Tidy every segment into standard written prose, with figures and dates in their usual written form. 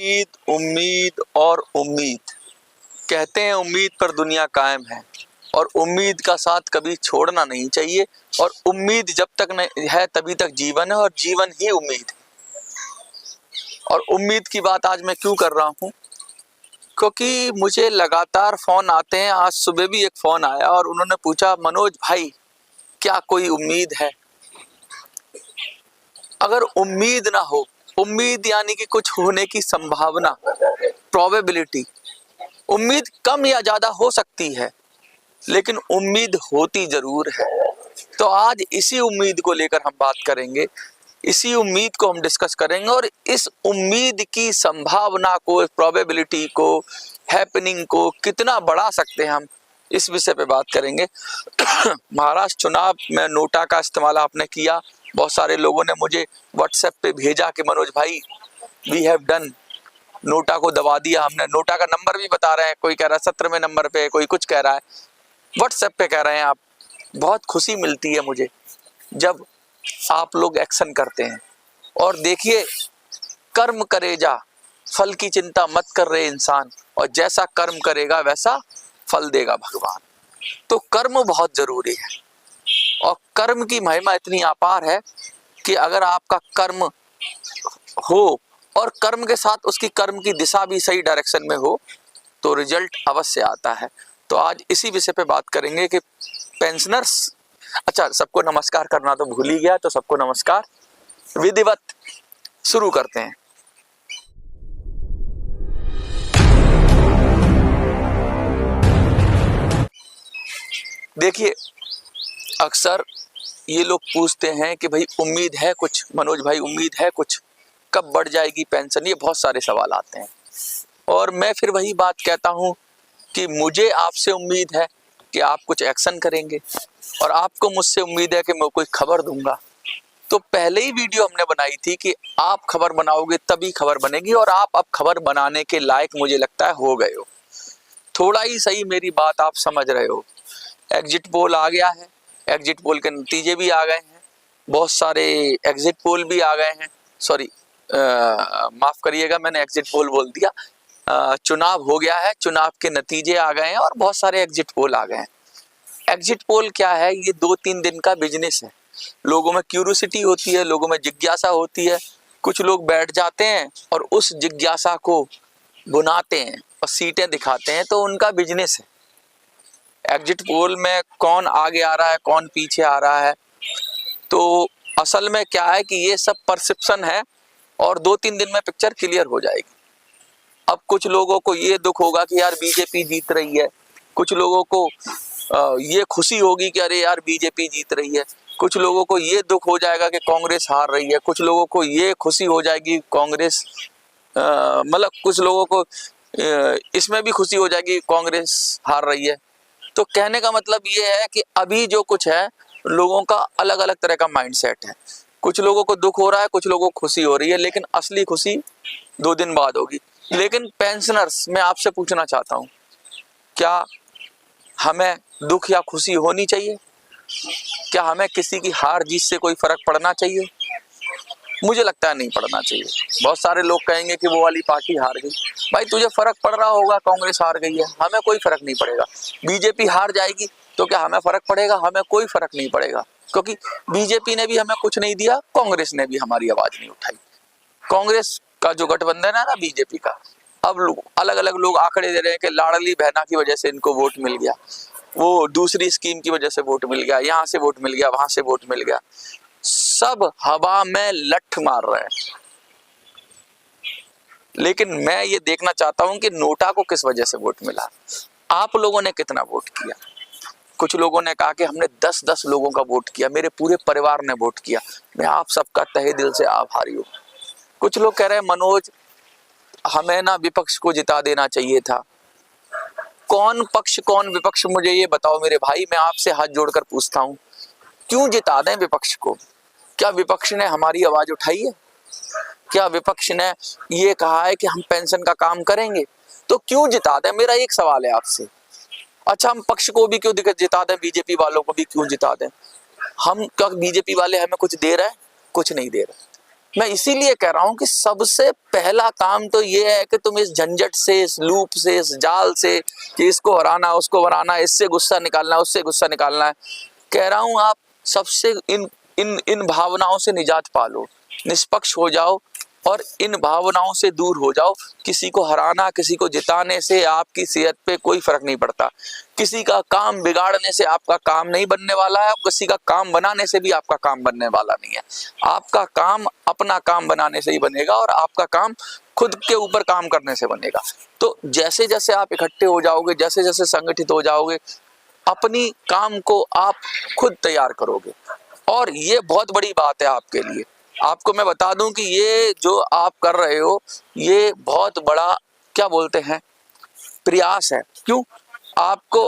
उम्मीद उम्मीद और उम्मीद। कहते हैं उम्मीद पर दुनिया कायम है और उम्मीद का साथ कभी छोड़ना नहीं चाहिए। और उम्मीद जब तक नहीं है तभी तक जीवन है और जीवन ही उम्मीद है। और उम्मीद की बात आज मैं क्यों कर रहा हूँ, क्योंकि मुझे लगातार फोन आते हैं। आज सुबह भी एक फोन आया और उन्होंने पूछा, मनोज भाई क्या कोई उम्मीद है? अगर उम्मीद ना हो, उम्मीद यानी कि कुछ होने की संभावना, प्रोबेबिलिटी, उम्मीद कम या ज्यादा हो सकती है लेकिन उम्मीद होती जरूर है। तो आज इसी उम्मीद को लेकर हम बात करेंगे, इसी उम्मीद को हम डिस्कस करेंगे और इस उम्मीद की संभावना को, प्रोबेबिलिटी को, हैपनिंग को कितना बढ़ा सकते हैं हम, इस विषय पे बात करेंगे। महाराष्ट्र चुनाव में नोटा का इस्तेमाल आपने किया। बहुत सारे लोगों ने मुझे व्हाट्सएप पे भेजा कि मनोज भाई वी हैव डन, नोटा को दबा दिया हमने। नोटा का नंबर भी बता रहे हैं, कोई कह रहा है 17वें नंबर पे, कोई कुछ कह रहा है, व्हाट्सएप पे कह रहे हैं आप। बहुत खुशी मिलती है मुझे जब आप लोग एक्शन करते हैं। और देखिए, कर्म करे जा, फल की चिंता मत कर रहे इंसान, और जैसा कर्म करेगा वैसा फल देगा भगवान। तो कर्म बहुत जरूरी है और कर्म की महिमा इतनी अपार है कि अगर आपका कर्म हो और कर्म के साथ उसकी कर्म की दिशा भी सही डायरेक्शन में हो तो रिजल्ट अवश्य आता है। तो आज इसी विषय पे बात करेंगे कि पेंशनर्स, अच्छा सबको नमस्कार करना तो भूल ही गया, तो सबको नमस्कार, विधिवत शुरू करते हैं। देखिए, अक्सर ये लोग पूछते हैं कि भाई उम्मीद है कुछ, मनोज भाई उम्मीद है कुछ, कब बढ़ जाएगी पेंशन, ये बहुत सारे सवाल आते हैं। और मैं फिर वही बात कहता हूं कि मुझे आपसे उम्मीद है कि आप कुछ एक्शन करेंगे और आपको मुझसे उम्मीद है कि मैं कोई खबर दूंगा। तो पहले ही वीडियो हमने बनाई थी कि आप खबर बनाओगे तभी खबर बनेगी, और आप अब खबर बनाने के लायक मुझे लगता है हो गए हो। थोड़ा ही सही मेरी बात आप समझ रहे हो। एग्जिट पोल आ गया है, एग्जिट पोल के नतीजे भी आ गए हैं, बहुत सारे एग्जिट पोल भी आ गए हैं। सॉरी, माफ करिएगा, मैंने एग्जिट पोल बोल दिया। चुनाव हो गया है, चुनाव के नतीजे आ गए हैं और बहुत सारे एग्जिट पोल आ गए हैं। एग्जिट पोल क्या है? ये 2-3 दिन का बिजनेस है। लोगों में क्यूरियोसिटी होती है, लोगों में जिज्ञासा होती है। कुछ लोग बैठ जाते हैं और उस जिज्ञासा को बुनाते हैं और सीटें दिखाते हैं, तो उनका बिजनेस है। एग्जिट पोल में कौन आगे आ रहा है, कौन पीछे आ रहा है, तो असल में क्या है कि ये सब परसेप्शन है और 2-3 दिन में पिक्चर क्लियर हो जाएगी। अब कुछ लोगों को ये दुख होगा कि यार बीजेपी जीत रही है, कुछ लोगों को ये खुशी होगी कि अरे यार बीजेपी जीत रही है, कुछ लोगों को ये दुख हो जाएगा कि कांग्रेस हार रही है, कुछ लोगों को ये खुशी हो जाएगी कांग्रेस, मतलब कुछ लोगों को इसमें भी खुशी हो जाएगी कांग्रेस हार रही है। तो कहने का मतलब ये है कि अभी जो कुछ है, लोगों का अलग अलग तरह का माइंडसेट है। कुछ लोगों को दुख हो रहा है, कुछ लोगों को खुशी हो रही है, लेकिन असली खुशी 2 दिन बाद होगी। लेकिन पेंशनर्स, मैं आपसे पूछना चाहता हूँ, क्या हमें दुख या खुशी होनी चाहिए? क्या हमें किसी की हार जीत से कोई फर्क पड़ना चाहिए? मुझे लगता है नहीं पड़ना चाहिए। बहुत सारे लोग कहेंगे कि वो वाली पार्टी हार गई। भाई तुझे फर्क पड़ रहा होगा, कांग्रेस हार गई है, हमें कोई फर्क नहीं पड़ेगा। बीजेपी हार जाएगी तो क्या हमें फर्क पड़ेगा? हमें कोई फर्क नहीं पड़ेगा, क्योंकि बीजेपी ने भी हमें कुछ नहीं दिया, कांग्रेस ने भी हमारी आवाज नहीं उठाई। कांग्रेस का जो गठबंधन है ना बीजेपी का, अब अलग अलग लोग आंकड़े दे रहे हैं कि लाडली बहना की वजह से इनको वोट मिल गया, वो दूसरी स्कीम की वजह से वोट मिल गया, यहाँ से वोट मिल गया, वहां से वोट मिल गया। सब हवा में लठ मार रहे हैं। लेकिन मैं ये देखना चाहता हूं कि नोटा को किस वजह से वोट मिला, आप लोगों ने कितना वोट किया। कुछ लोगों ने कहा कि हमने 10-10 लोगों का वोट किया, मेरे पूरे परिवार ने वोट किया। मैं आप सबका तहे दिल से आभारी हूं। कुछ लोग कह रहे हैं मनोज हमें ना विपक्ष को जिता देना चाहिए था। कौन पक्ष कौन विपक्ष, मुझे ये बताओ मेरे भाई। मैं आपसे हाथ जोड़कर पूछता हूं, क्यों जिता दें विपक्ष को? क्या विपक्ष ने हमारी आवाज उठाई है? क्या विपक्ष ने ये कहा है कि हम पेंशन का काम करेंगे? तो क्यों जिता दें, मेरा एक सवाल है आपसे। अच्छा, हम पक्ष को भी क्यों जिता दें, बीजेपी वालों को भी क्यों जिता दें? हम क्या बीजेपी वाले हमें कुछ दे रहे हैं? कुछ नहीं दे रहे। मैं इसीलिए कह रहा हूं कि सबसे पहला काम तो ये है कि तुम इस झंझट से, इस लूप से, इस जाल से कि इसको हराना, उसको हराना, इससे गुस्सा निकालना, उससे गुस्सा निकालना है, कह रहा हूं आप सबसे इन भावनाओं से निजात पालो, निष्पक्ष हो जाओ और इन भावनाओं से दूर हो जाओ। किसी को हराना, किसी को जिताने से आपकी सेहत पे कोई फर्क नहीं पड़ता। किसी का काम बिगाड़ने से आपका काम नहीं बनने वाला है, किसी का काम बनाने से भी आपका काम बनने वाला नहीं है। आपका काम अपना काम बनाने से ही बनेगा और आपका काम खुद के ऊपर काम करने से बनेगा। तो जैसे जैसे आप इकट्ठे हो जाओगे, जैसे जैसे संगठित हो जाओगे, अपनी काम को आप खुद तैयार करोगे। और ये बहुत बड़ी बात है आपके लिए। आपको मैं बता दूं कि ये जो आप कर रहे हो, ये बहुत बड़ा क्या बोलते हैं प्रयास है। क्यों? आपको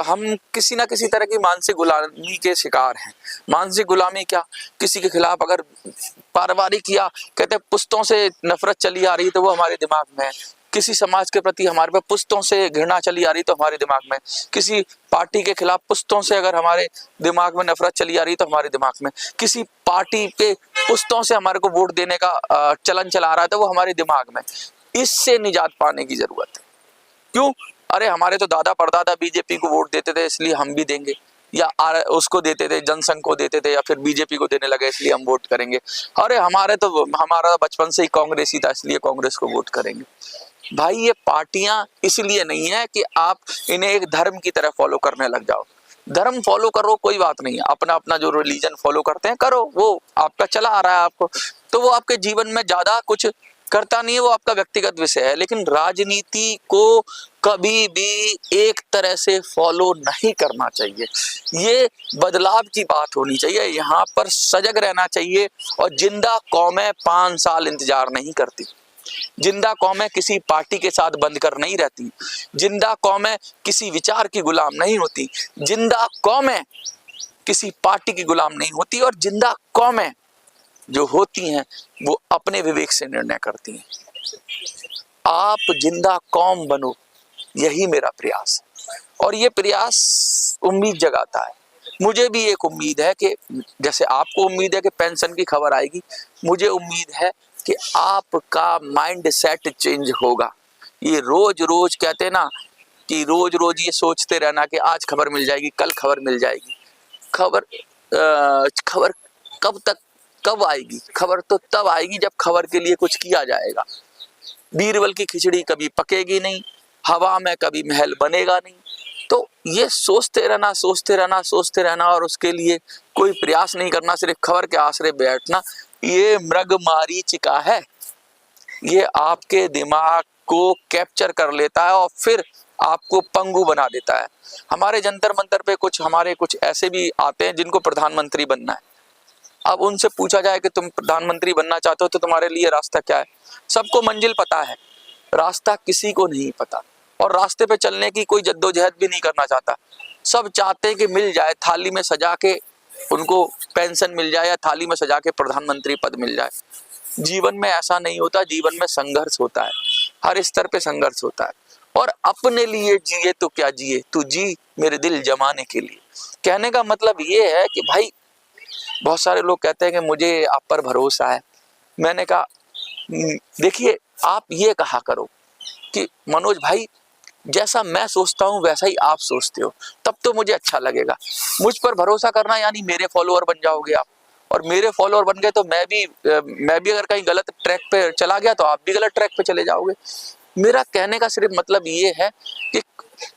हम किसी ना किसी तरह की मानसिक गुलामी के शिकार हैं। मानसिक गुलामी क्या? किसी के खिलाफ अगर पारिवारिक किया, कहते हैं पुश्तों से नफरत चली आ रही तो वो हमारे दिमाग में है। किसी समाज के प्रति हमारे पे पुश्तों से घृणा चली आ रही तो हमारे दिमाग में, किसी पार्टी के खिलाफ पुश्तों से अगर हमारे दिमाग में नफरत चली आ रही तो हमारे दिमाग में, किसी पार्टी पे पुश्तों से हमारे को वोट देने का चलन चला रहा है तो वो हमारे दिमाग में। इससे निजात पाने की जरूरत है। क्यों? अरे हमारे तो दादा परदादा बीजेपी को वोट देते थे इसलिए हम भी देंगे, या उसको देते थे, जनसंघ को देते थे, या फिर बीजेपी को देने लगे इसलिए हम वोट करेंगे। अरे हमारा बचपन से ही कांग्रेस ही था इसलिए कांग्रेस को वोट करेंगे। भाई ये पार्टियां इसलिए नहीं है कि आप इन्हें एक धर्म की तरह फॉलो करने लग जाओ। धर्म फॉलो करो, कोई बात नहीं है, अपना अपना जो रिलीजन फॉलो करते हैं करो, वो आपका चला आ रहा है आपको, तो वो आपके जीवन में ज्यादा कुछ करता नहीं है, वो आपका व्यक्तिगत विषय है। लेकिन राजनीति को कभी भी एक तरह से फॉलो नहीं करना चाहिए। ये बदलाव की बात होनी चाहिए, यहाँ पर सजग रहना चाहिए। और जिंदा कौमें 5 साल इंतजार नहीं करती, जिंदा कौमें किसी पार्टी के साथ बंद कर नहीं रहती, जिंदा कौमें किसी विचार की गुलाम नहीं होती, जिंदा कौमें किसी पार्टी की गुलाम नहीं होती, और जिंदा कौमें जो होती हैं वो अपने विवेक से निर्णय करती हैं। आप जिंदा कौम बनो, यही मेरा प्रयास है। और ये प्रयास उम्मीद जगाता है। मुझे भी एक उम्मीद है कि जैसे आपको उम्मीद है कि पेंशन की खबर आएगी, मुझे उम्मीद है कि आपका माइंड सेट चेंज होगा। ये रोज रोज कहते हैं ना कि रोज रोज ये सोचते रहना कि आज खबर मिल जाएगी, कल खबर मिल जाएगी। खबर कब आएगी? खबर तो तब आएगी जब खबर के लिए कुछ किया जाएगा। बीरबल की खिचड़ी कभी पकेगी नहीं, हवा में कभी महल बनेगा नहीं। तो ये सोचते रहना और उसके लिए कोई प्रयास नहीं करना, सिर्फ खबर के आश्रय बैठना, ये मृगमरीचिका है। ये आपके दिमाग को कैप्चर कर लेता है और फिर आपको पंगु बना देता है। हमारे जंतर मंतर पे हमारे कुछ ऐसे भी आते हैं जिनको प्रधानमंत्री बनना है। अब उनसे पूछा जाए कि तुम प्रधानमंत्री बनना चाहते हो तो तुम्हारे लिए रास्ता क्या है? सबको मंजिल पता है, रास्ता किसी को नहीं पता, और रास्ते पे चलने की कोई जद्दोजहद भी नहीं करना चाहता। सब चाहते हैं कि मिल जाए, थाली में सजा के उनको पेंशन मिल जाए या थाली में सजा के प्रधानमंत्री पद मिल जाए। जीवन में ऐसा नहीं होता, जीवन में संघर्ष होता है, हर स्तर पे संघर्ष होता है। और अपने लिए जिए तो क्या जिए, तू जी मेरे दिल जमाने के लिए। कहने का मतलब ये है कि भाई बहुत सारे लोग कहते हैं कि मुझे आप पर भरोसा है। मैंने कहा देखिए, आप ये कहा करो कि मनोज भाई जैसा मैं सोचता हूँ वैसा ही आप सोचते हो, तब तो मुझे अच्छा लगेगा। मुझ पर भरोसा करना यानी मेरे फॉलोअर बन जाओगे आप, और मेरे फॉलोअर बन गए तो मैं भी अगर कहीं गलत ट्रैक पे चला गया तो आप भी गलत ट्रैक पे चले जाओगे। मेरा कहने का सिर्फ मतलब ये है कि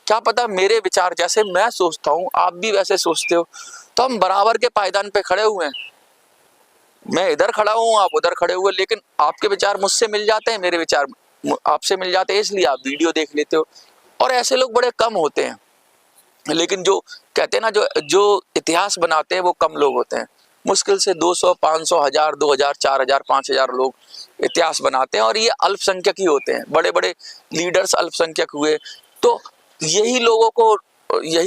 क्या पता मेरे विचार जैसे मैं सोचता हूँ आप भी वैसे सोचते हो, तो हम बराबर के पायदान पे खड़े हुए हैं। मैं इधर खड़ा हूँ, आप उधर खड़े हुए, लेकिन आपके विचार मुझसे मिल जाते हैं, मेरे विचार आपसे मिल जाते हैं, इसलिए आप वीडियो देख लेते हो। और ऐसे लोग बड़े कम होते हैं, लेकिन जो कहते हैं ना जो इतिहास बनाते हैं वो कम लोग होते हैं। मुश्किल से 200, 500, 1000, 2000, 4000, 5000 लोग इतिहास बनाते हैं, और ये अल्पसंख्यक ही होते हैं। बड़े बड़े लीडर्स अल्पसंख्यक हुए, तो यही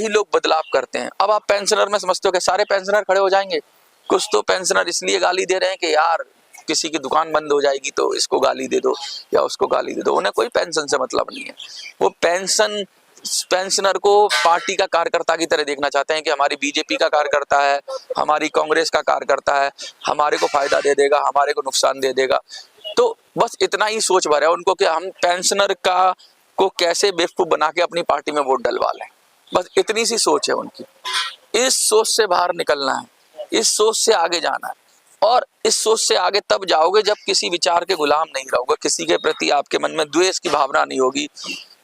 लोग बदलाव करते हैं। अब आप पेंशनर में समझते हो कि सारे पेंशनर खड़े हो जाएंगे? कुछ तो पेंशनर इसलिए गाली दे रहे हैं कि यार किसी की दुकान बंद हो जाएगी तो इसको गाली दे दो या उसको गाली दे दो। उन्हें कोई पेंशन से मतलब नहीं है। वो पेंशन पेंशनर को पार्टी का कार्यकर्ता की तरह देखना चाहते हैं कि हमारी बीजेपी का कार्यकर्ता है, हमारी कांग्रेस का कार्यकर्ता है, हमारे को फायदा दे देगा, हमारे को नुकसान दे देगा। तो बस इतना ही सोच भर है उनको कि हम पेंशनर का को कैसे बेवकूफ बना के अपनी पार्टी में वोट डलवा लें। बस इतनी सी सोच है उनकी। इस सोच से बाहर निकलना है, इस सोच से आगे जाना है, और इस सोच से आगे तब जाओगे जब किसी विचार के गुलाम नहीं रहोगे, किसी के प्रति आपके मन में द्वेष की भावना नहीं होगी।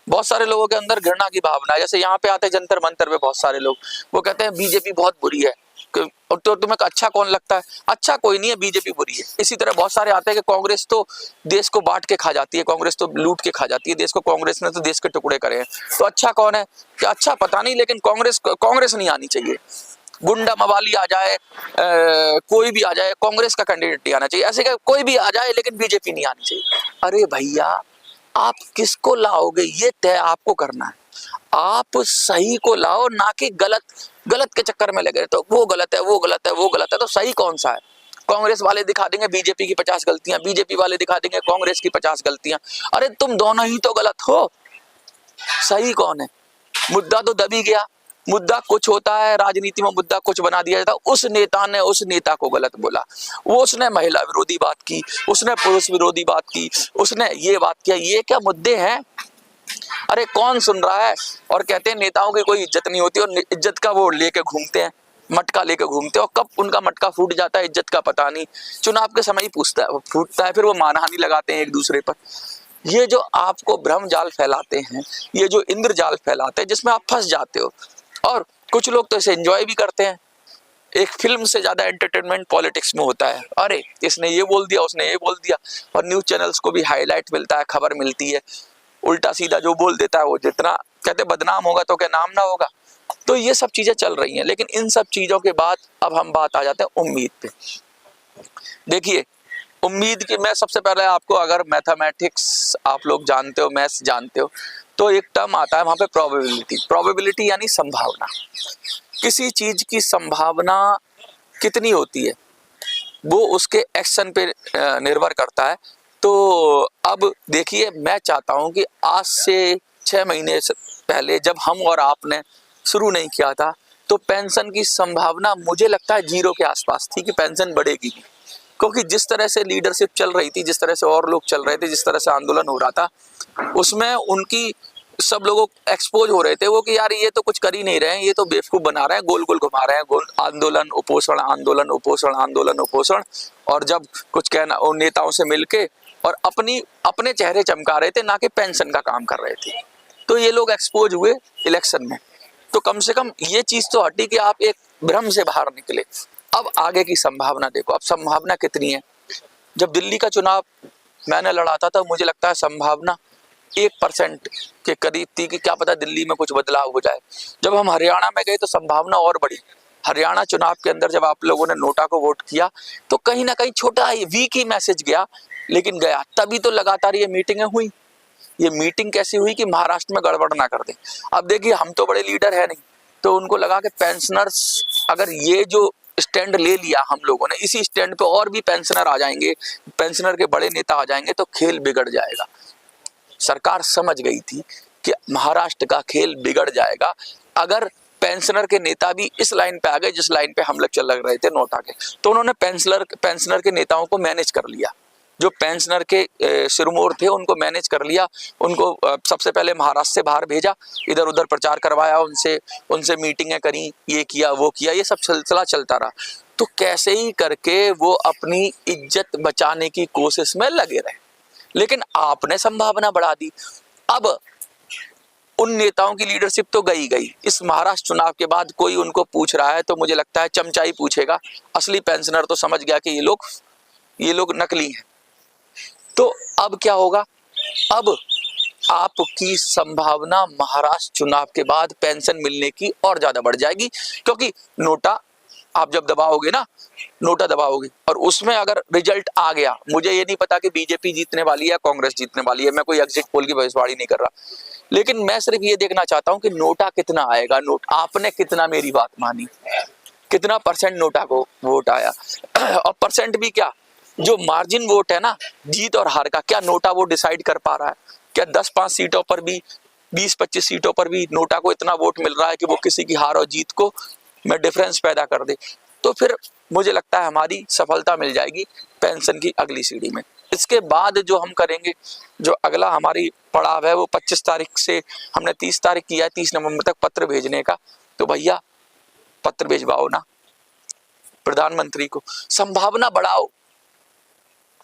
बहुत सारे लोगों के अंदर घृणा की भावना है। जैसे यहाँ पे आते हैं जंतर मंतर पे बहुत सारे लोग, वो कहते हैं बीजेपी बहुत बुरी है, तो तुम्हें अच्छा कौन लगता है? अच्छा कोई नहीं है, बीजेपी बुरी है। इसी तरह बहुत सारे आते हैं कि कांग्रेस तो देश को बांट के खा जाती है, कांग्रेस तो लूट के खा जाती है देश को, कांग्रेस ने तो देश के टुकड़े करे हैं। तो अच्छा कौन है? क्या अच्छा पता नहीं, लेकिन कांग्रेस नहीं आनी चाहिए। गुंडा मवाली आ जाए, कोई भी आ जाए, कांग्रेस का कैंडिडेट नहीं आना चाहिए। ऐसे क्या कोई भी आ जाए लेकिन बीजेपी नहीं आनी चाहिए। अरे भैया, आप किसको लाओगे ये तय आपको करना है। आप सही को लाओ, ना कि गलत के चक्कर में लगे। तो वो गलत है, वो गलत है, वो गलत है, तो सही कौन सा है? कांग्रेस वाले दिखा देंगे बीजेपी की 50 गलतियां, बीजेपी वाले दिखा देंगे कांग्रेस की 50 गलतियां। अरे तुम दोनों ही तो गलत हो, सही कौन है? मुद्दा तो दबी गया। मुद्दा कुछ होता है राजनीति में, मुद्दा कुछ बना दिया जाता है। उस नेता ने उस नेता को गलत बोला, वो उसने महिला विरोधी बात की, उसने पुरुष विरोधी बात की, उसने ये बात किया। ये क्या मुद्दे हैं? अरे कौन सुन रहा है? और कहते हैं नेताओं की कोई इज्जत नहीं होती, और इज्जत का वो लेके घूमते हैं, मटका लेके घूमते हैं, और कब उनका मटका फूट जाता है इज्जत का पता नहीं। चुनाव के समय ही फूटता है, फिर वो मानहानि लगाते हैं एक दूसरे पर। ये जो आपको भ्रम जाल फैलाते हैं, ये जो इंद्र जाल फैलाते हैं, जिसमें आप फंस जाते हो। और कुछ लोग तो इसे एंजॉय भी करते हैं। एक फिल्म से ज्यादा एंटरटेनमेंट पॉलिटिक्स में होता है। अरे इसने ये बोल दिया, उसने ये बोल दिया, और न्यूज चैनल्स को भी हाईलाइट मिलता है, खबर मिलती है। उल्टा सीधा जो बोल देता है वो जितना कहते बदनाम होगा तो क्या नाम ना होगा। तो ये सब चीजें चल रही हैं। लेकिन इन सब चीजों के बाद अब हम बात आ जाते हैं उम्मीद पे। देखिए, उम्मीद की मैं सबसे पहले आपको, अगर मैथमेटिक्स आप लोग जानते हो, मैथ्स जानते हो, तो एक टर्म आता है वहां पे प्रोबेबिलिटी यानी संभावना। किसी चीज की संभावना कितनी होती है वो उसके एक्शन पे निर्भर करता है। तो अब देखिए, मैं चाहता हूं कि आज से 6 महीने से पहले जब हम और आपने शुरू नहीं किया था, तो पेंशन की संभावना मुझे लगता है 0 के आसपास थी कि पेंशन बढ़ेगी। क्योंकि जिस तरह से लीडरशिप चल रही थी, जिस तरह से और लोग चल रहे थे, जिस तरह से आंदोलन हो रहा था, उसमें उनकी सब लोग एक्सपोज हो रहे थे वो कि यार ये तो कुछ कर ही नहीं रहे हैं, ये तो बेवकूफ बना रहे हैं, गोल गोल घुमा रहे हैं, गोल आंदोलन उपोषण, आंदोलन उपोषण, आंदोलन उपोषण। और जब कुछ कहना उन नेताओं से मिलके और अपने चेहरे चमका रहे थे, ना कि पेंशन का काम कर रहे थे। तो ये लोग एक्सपोज हुए इलेक्शन में। तो कम से कम ये चीज तो हटी कि आप एक भ्रम से बाहर निकले। अब आगे की संभावना देखो, अब संभावना कितनी है। जब दिल्ली का चुनाव मैंने लड़ा था तो मुझे लगता है संभावना 1% के करीब थी कि क्या पता दिल्ली में कुछ बदलाव हो जाए। जब हम हरियाणा में गए तो संभावना और बढ़ी। हरियाणा चुनाव के अंदर जब आप लोगों ने नोटा को वोट किया तो कहीं ना कहीं छोटा वीक ही मैसेज गया, लेकिन गया। तभी तो लगातार ये मीटिंगें हुई। ये मीटिंग कैसी हुई कि महाराष्ट्र में गड़बड़ ना कर दें। अब देखिए, हम तो बड़े लीडर है नहीं, तो उनको लगा कि पेंशनर्स, अगर ये जो स्टैंड ले लिया हम लोगों ने, इसी स्टैंड पे और भी पेंशनर आ जाएंगे, पेंशनर के बड़े नेता आ जाएंगे, तो खेल बिगड़ जाएगा। सरकार समझ गई थी कि महाराष्ट्र का खेल बिगड़ जाएगा अगर पेंशनर के नेता भी इस लाइन पे आ गए जिस लाइन पे हम लोग चल रहे थे नोटा के। तो उन्होंने पेंशनर के नेताओं को मैनेज कर लिया। जो पेंशनर के सिरमौर थे उनको मैनेज कर लिया। उनको सबसे पहले महाराष्ट्र से बाहर भेजा, इधर उधर प्रचार करवाया, उनसे मीटिंगें करी, ये किया वो किया, ये सब सिलसिला चलता रहा। तो कैसे ही करके वो अपनी इज्जत बचाने की कोशिश में लगे रहे। लेकिन आपने संभावना बढ़ा दी। अब उन नेताओं की लीडरशिप तो गई। इस महाराष्ट्र चुनाव के बाद कोई उनको पूछ रहा है तो मुझे लगता है चमचा ही पूछेगा। असली पेंशनर तो समझ गया कि ये लोग नकली हैं। तो अब क्या होगा? अब आपकी संभावना महाराष्ट्र चुनाव के बाद पेंशन मिलने की और ज्यादा बढ़ जाएगी, क्योंकि नोटा आप जब दबाओगे ना, नोटा दबाओगे और उसमें अगर रिजल्ट आ गया, मुझे ये नहीं पता कि बीजेपी जीतने वाली है या कांग्रेस जीतने वाली है, मैं कोई एग्जिट पोल की भविष्यवाणी नहीं कर रहा, लेकिन मैं सिर्फ ये देखना चाहता हूं कि नोटा कितना आएगा। आपने कितना मेरी बात मानी, कितना परसेंट नोटा को वोट आया। और परसेंट भी क्या, जो मार्जिन वोट है ना, जीत और हार का, क्या नोटा वो डिसाइड कर पा रहा है? क्या 10-5 सीटों पर भी 20-25 सीटों पर भी नोटा को इतना वोट मिल रहा है कि वो किसी की हार और जीत को में डिफरेंस पैदा कर दे, तो फिर मुझे लगता है हमारी सफलता मिल जाएगी पेंशन की अगली सीढ़ी में। इसके बाद जो हम करेंगे, जो अगला हमारी पड़ाव है वो 25 तारीख से हमने 30 तारीख किया है, 30 नवंबर तक पत्र भेजने का। तो भैया पत्र भिजवाओ ना प्रधानमंत्री को, संभावना बढ़ाओ।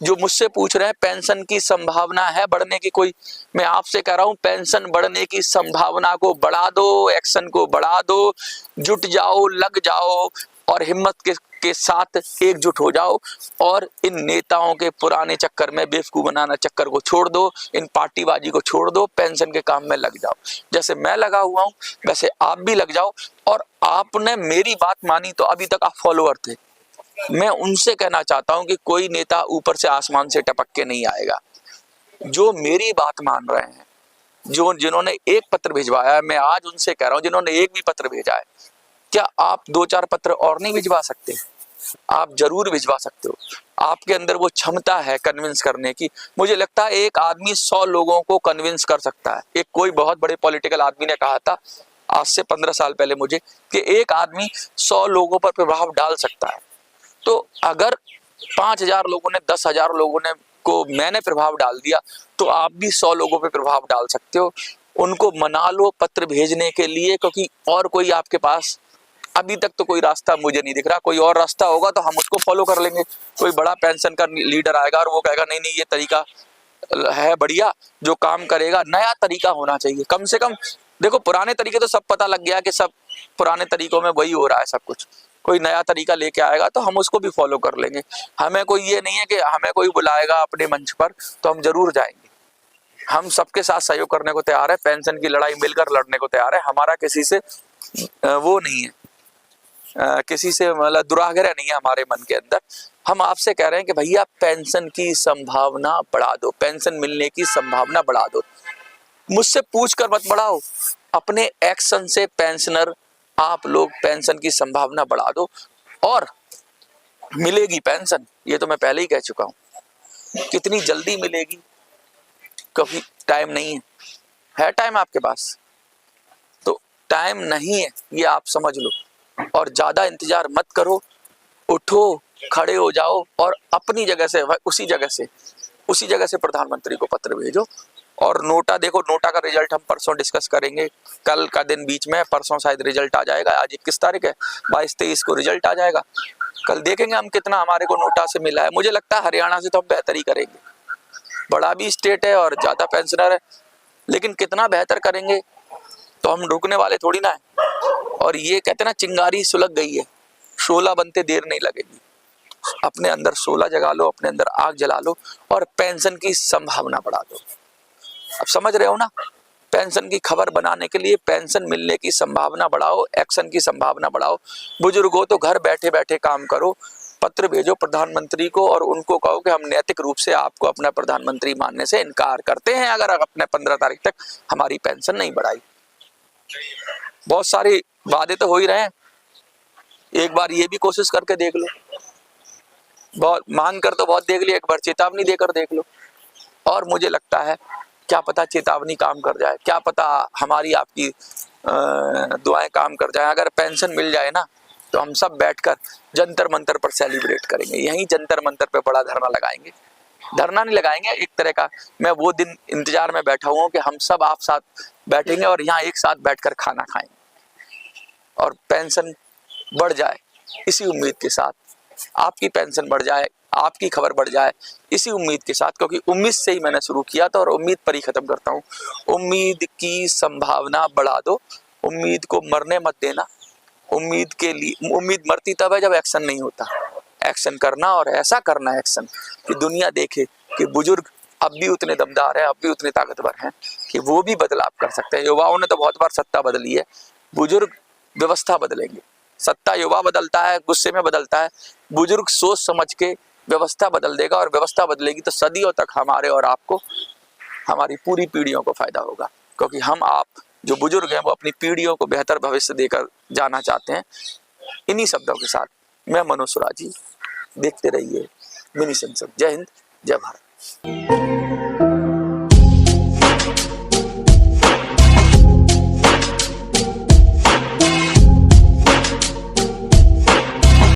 जो मुझसे पूछ रहे हैं पेंशन की संभावना है बढ़ने की, कोई मैं आपसे कह रहा हूं पेंशन बढ़ने की संभावना को बढ़ा दो, एक्शन को बढ़ा दो, जुट जाओ, लग जाओ और हिम्मत के साथ एकजुट हो जाओ और इन नेताओं के पुराने चक्कर में बेवकूफ बनाना चक्कर को छोड़ दो, इन पार्टीबाजी को छोड़ दो, पेंशन के काम में लग जाओ। जैसे मैं लगा हुआ हूं वैसे आप भी लग जाओ। और आपने मेरी बात मानी तो अभी तक आप फॉलोअर थे, मैं उनसे कहना चाहता हूं कि कोई नेता ऊपर से आसमान से टपक के नहीं आएगा। जो मेरी बात मान रहे हैं, जो जिन्होंने एक पत्र भिजवाया है, मैं आज उनसे कह रहा हूं जिन्होंने एक भी पत्र भेजा है, क्या आप 2-4 पत्र और नहीं भिजवा सकते? आप जरूर भिजवा सकते हो। आपके अंदर वो क्षमता है कन्विंस करने की। मुझे लगता है एक आदमी 100 लोगों को कन्विंस कर सकता है। एक कोई बहुत बड़े पॉलिटिकल आदमी ने कहा था आज से 15 साल पहले मुझे कि एक आदमी 100 लोगों पर प्रभाव डाल सकता है। तो अगर 5000 लोगों ने 10,000 लोगों ने को मैंने प्रभाव डाल दिया तो आप भी 100 लोगों पे प्रभाव डाल सकते हो। उनको मना लो पत्र भेजने के लिए, क्योंकि और कोई आपके पास अभी तक तो कोई रास्ता मुझे नहीं दिख रहा। कोई और रास्ता होगा तो हम उसको फॉलो कर लेंगे। कोई बड़ा पेंशन का लीडर आएगा और वो कहेगा नहीं नहीं ये तरीका है बढ़िया, जो काम करेगा। नया तरीका होना चाहिए कम से कम। देखो पुराने तरीके तो सब पता लग गया कि सब पुराने तरीकों में वही हो रहा है सब कुछ। कोई नया तरीका लेके आएगा तो हम उसको भी फॉलो कर लेंगे। हमें कोई ये नहीं है कि हमें कोई बुलाएगा अपने मंच पर तो हम जरूर जाएंगे। हम सबके साथ सहयोग करने को तैयार है, पेंशन की लड़ाई मिलकर लड़ने को तैयार है। हमारा किसी से वो नहीं है, किसी से मतलब दुराग्रह नहीं है हमारे मन के अंदर। हम आपसे कह रहे हैं कि भैया पेंशन की संभावना बढ़ा दो, पेंशन मिलने की संभावना बढ़ा दो। मुझसे पूछ कर मत बढ़ाओ, अपने एक्शन से पेंशनर आप लोग पेंशन की संभावना बढ़ा दो और मिलेगी पेंशन। ये तो मैं पहले ही कह चुका हूं। कितनी जल्दी मिलेगी क्योंकि टाइम नहीं है टाइम आपके पास, तो टाइम नहीं है ये आप समझ लो और ज्यादा इंतजार मत करो। उठो, खड़े हो जाओ और अपनी जगह से उसी जगह से प्रधानमंत्री को पत्र भेजो। और नोटा देखो, नोटा का रिजल्ट हम परसों डिस्कस करेंगे। कल का दिन बीच में, परसों शायद रिजल्ट आ जाएगा। आज 21 तारीख है, 22-23 को रिजल्ट आ जाएगा। कल देखेंगे हम कितना हमारे को नोटा से मिला है। मुझे लगता है हरियाणा से तो हम बेहतर ही करेंगे। बड़ा भी स्टेट है और ज्यादा पेंशनर है, लेकिन कितना बेहतर करेंगे तो हम रुकने वाले थोड़ी ना है। और ये कहते ना चिंगारी सुलग गई है, 16 बनते देर नहीं लगेगी। अपने अंदर 16 जगा लो, अपने अंदर आग जला लो और पेंशन की संभावना बढ़ा दो। अब समझ रहे हो ना, पेंशन की खबर बनाने के लिए पेंशन मिलने की संभावना बढ़ाओ, एक्शन की संभावना बढ़ाओ। बुजुर्ग हो तो घर बैठे बैठे काम करो, पत्र भेजो प्रधानमंत्री को और उनको कहो कि हम नैतिक रूप से आपको अपना प्रधानमंत्री मानने से इनकार करते हैं अगर अपने 15 तारीख तक हमारी पेंशन नहीं बढ़ाई। बहुत सारे वादे तो हो ही रहे हैं, एक बार ये भी कोशिश करके देख लो। बहुत मांग कर तो बहुत देख लिया, एक बार चेतावनी देकर देख लो। और मुझे लगता है क्या पता चेतावनी काम कर जाए, क्या पता हमारी आपकी दुआएं काम कर जाए। अगर पेंशन मिल जाए ना तो हम सब बैठकर जंतर मंतर पर सेलिब्रेट करेंगे। यहीं जंतर मंतर पे बड़ा धरना लगाएंगे। धरना नहीं लगाएंगे, एक तरह का मैं वो दिन इंतजार में बैठा हुआ हूँ कि हम सब आप साथ बैठेंगे और यहाँ एक साथ बैठकर खाना खाएंगे और पेंशन बढ़ जाए इसी उम्मीद के साथ, आपकी पेंशन बढ़ जाए, आपकी खबर बढ़ जाए इसी उम्मीद के साथ। क्योंकि उम्मीद से ही मैंने शुरू किया था और उम्मीद पर ही खत्म करता हूँ। उम्मीद की संभावना बढ़ा दो, उम्मीद को मरने मत देना। उम्मीद मरती तब है जब एक्शन नहीं होता। एक्शन करना और ऐसा करना एक्शन कि दुनिया देखे कि बुजुर्ग अब भी उतने दमदार हैं, अब भी उतने ताकतवर हैं कि वो भी बदलाव कर सकते हैं। युवाओं ने तो बहुत बार सत्ता बदली है, बुजुर्ग व्यवस्था बदलेंगे। सत्ता युवा बदलता है, गुस्से में बदलता है, बुजुर्ग सोच समझ के व्यवस्था बदल देगा और व्यवस्था बदलेगी तो सदियों तक हमारे और आपको, हमारी पूरी पीढ़ियों को फायदा होगा। क्योंकि हम आप जो बुजुर्ग हैं वो अपनी पीढ़ियों को बेहतर भविष्य देकर जाना चाहते हैं। इन्हीं शब्दों के साथ मैं मनोज सुराजी, देखते रहिए मिनी संसद। जय हिंद, जय भारत।